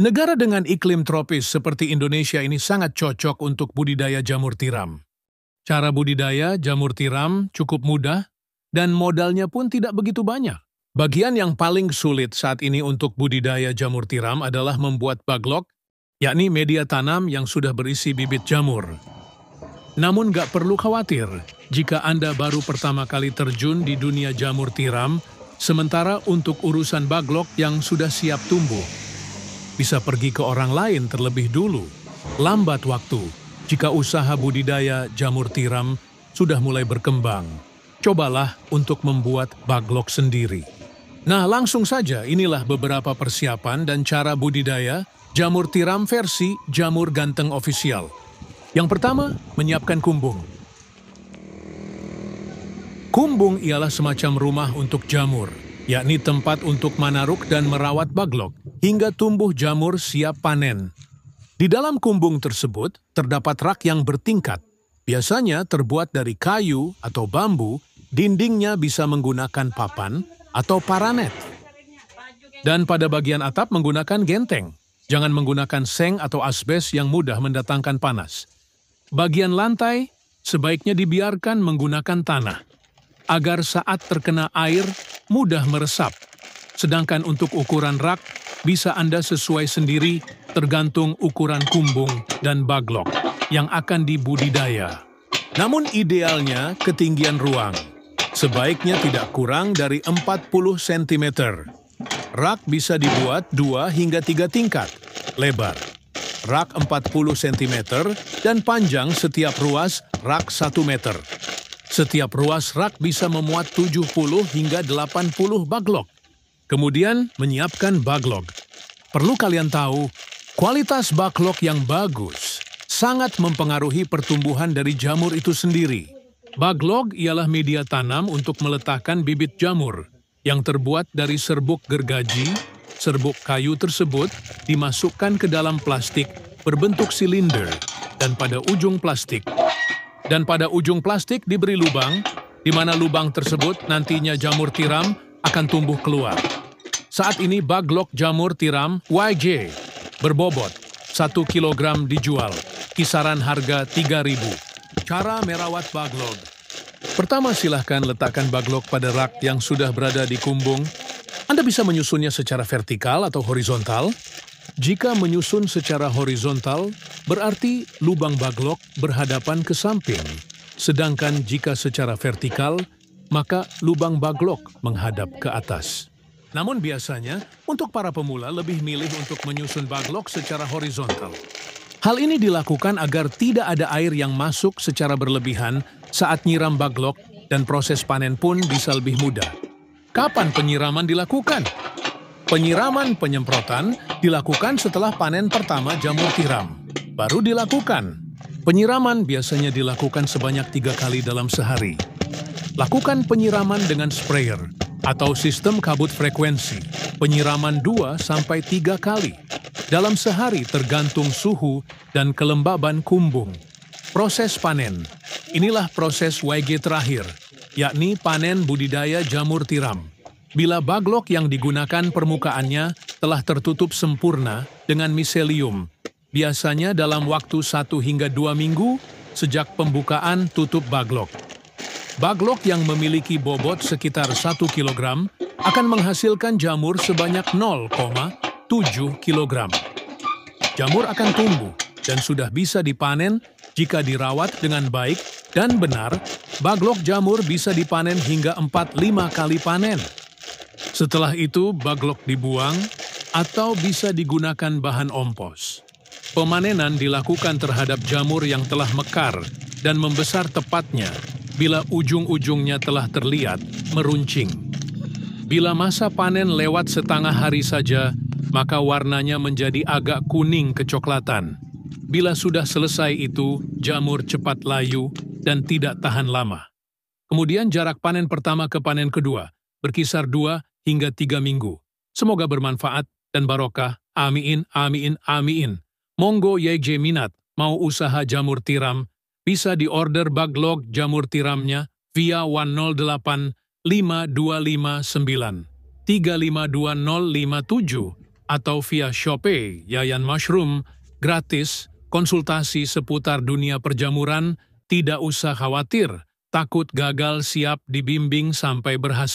Negara dengan iklim tropis seperti Indonesia ini sangat cocok untuk budidaya jamur tiram. Cara budidaya jamur tiram cukup mudah dan modalnya pun tidak begitu banyak. Bagian yang paling sulit saat ini untuk budidaya jamur tiram adalah membuat baglok, yakni media tanam yang sudah berisi bibit jamur. Namun gak perlu khawatir jika Anda baru pertama kali terjun di dunia jamur tiram, sementara untuk urusan baglok yang sudah siap tumbuh, bisa pergi ke orang lain terlebih dulu. Lambat waktu jika usaha budidaya jamur tiram sudah mulai berkembang. Cobalah untuk membuat baglok sendiri. Nah, langsung saja inilah beberapa persiapan dan cara budidaya jamur tiram versi Jamur Ganteng Official. Yang pertama, menyiapkan kumbung. Kumbung ialah semacam rumah untuk jamur, yakni tempat untuk manaruk dan merawat baglok hingga tumbuh jamur siap panen. Di dalam kumbung tersebut terdapat rak yang bertingkat, biasanya terbuat dari kayu atau bambu, dindingnya bisa menggunakan papan atau paranet. Dan pada bagian atap menggunakan genteng, jangan menggunakan seng atau asbes yang mudah mendatangkan panas. Bagian lantai sebaiknya dibiarkan menggunakan tanah, agar saat terkena air mudah meresap. Sedangkan untuk ukuran rak, bisa Anda sesuai sendiri tergantung ukuran kumbung dan baglok yang akan dibudidaya. Namun idealnya ketinggian ruang, sebaiknya tidak kurang dari 40 cm. Rak bisa dibuat 2 hingga 3 tingkat, lebar. Rak 40 cm dan panjang setiap ruas rak 1 meter. Setiap ruas rak bisa memuat 70 hingga 80 baglok. Kemudian menyiapkan baglok. Perlu kalian tahu, kualitas baglok yang bagus sangat mempengaruhi pertumbuhan dari jamur itu sendiri. Baglok ialah media tanam untuk meletakkan bibit jamur yang terbuat dari serbuk gergaji. Serbuk kayu tersebut dimasukkan ke dalam plastik berbentuk silinder dan pada ujung plastik diberi lubang, di mana lubang tersebut nantinya jamur tiram akan tumbuh keluar. Saat ini baglok jamur tiram YJ berbobot 1 kg dijual, kisaran harga 3.000. Cara merawat baglok. Pertama, silahkan letakkan baglok pada rak yang sudah berada di kumbung. Anda bisa menyusunnya secara vertikal atau horizontal. Jika menyusun secara horizontal, berarti lubang baglok berhadapan ke samping. Sedangkan jika secara vertikal, maka lubang baglok menghadap ke atas. Namun biasanya, untuk para pemula lebih milih untuk menyusun baglok secara horizontal. Hal ini dilakukan agar tidak ada air yang masuk secara berlebihan saat nyiram baglok dan proses panen pun bisa lebih mudah. Kapan penyiraman dilakukan? Penyiraman penyemprotan dilakukan setelah panen pertama jamur tiram. Baru dilakukan. Penyiraman biasanya dilakukan sebanyak 3 kali dalam sehari. Lakukan penyiraman dengan sprayer atau sistem kabut frekuensi. Penyiraman 2-3 kali dalam sehari tergantung suhu dan kelembaban kumbung. Proses panen. Inilah proses YG terakhir, yakni panen budidaya jamur tiram. Bila baglok yang digunakan permukaannya telah tertutup sempurna dengan miselium, biasanya dalam waktu 1 hingga 2 minggu sejak pembukaan tutup baglok. Baglok yang memiliki bobot sekitar 1 kg akan menghasilkan jamur sebanyak 0,7 kg. Jamur akan tumbuh dan sudah bisa dipanen jika dirawat dengan baik dan benar. Baglok jamur bisa dipanen hingga 4-5 kali panen. Setelah itu, baglok dibuang atau bisa digunakan bahan ompos. Pemanenan dilakukan terhadap jamur yang telah mekar dan membesar tepatnya bila ujung-ujungnya telah terlihat meruncing. Bila masa panen lewat setengah hari saja, maka warnanya menjadi agak kuning kecoklatan. Bila sudah selesai itu, jamur cepat layu dan tidak tahan lama. Kemudian jarak panen pertama ke panen kedua berkisar 2 hingga 3 minggu. Semoga bermanfaat dan barokah. Amin, amin, amin. Monggo YJ minat mau usaha jamur tiram, bisa diorder baglok jamur tiramnya via 108 5259 352057 atau via Shopee Yayan Mushroom, gratis, konsultasi seputar dunia perjamuran, tidak usah khawatir, takut gagal siap dibimbing sampai berhasil.